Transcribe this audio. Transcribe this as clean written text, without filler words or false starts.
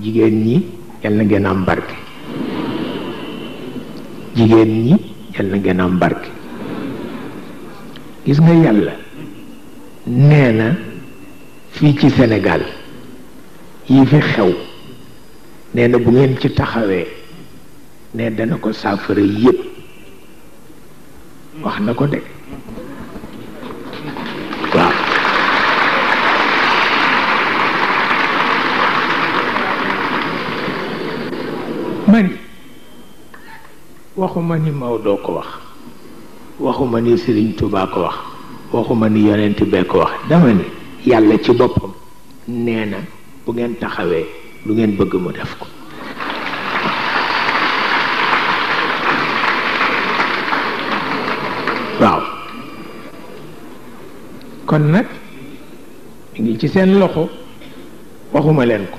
jigéen ñi yal na ngeen am barke jigéen ñi yal na ngeen am barke gis nga yàlla nee na fii ci Sénégal yi fi xew nee na bu ngeen ci taxawee ne dana ko saafara yépp wax na ko de waaw mani waxuma ni Maodo ko wax waxuma ni Serigne Touba ko wax waxuma ni yonent bee ko wax dama ni yàlla ci boppam nee na bu ngeen taxawee lu ngeen bëgg mu def ko waaw kon nag mi ngi ci seen loxo waxuma leen ko